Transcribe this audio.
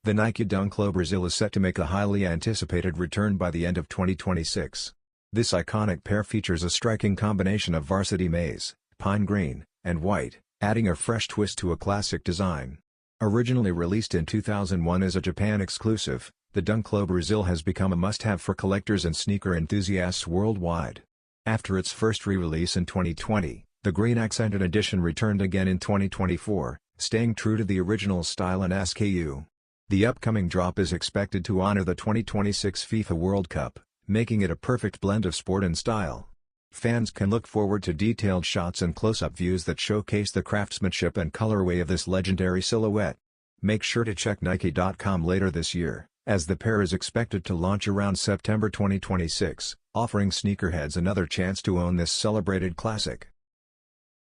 The Nike Dunk Low Brazil is set to make a highly anticipated return by the end of 2026. This iconic pair features a striking combination of Varsity Maize, pine green, and white, adding a fresh twist to a classic design. Originally released in 2001 as a Japan exclusive, the Dunk Low Brazil has become a must-have for collectors and sneaker enthusiasts worldwide. After its first re-release in 2020, the green accented edition returned again in 2024, staying true to the original style and SKU. The upcoming drop is expected to honor the 2026 FIFA World Cup, making it a perfect blend of sport and style. Fans can look forward to detailed shots and close-up views that showcase the craftsmanship and colorway of this legendary silhouette. Make sure to check Nike.com later this year, as the pair is expected to launch around September 2026, offering sneakerheads another chance to own this celebrated classic.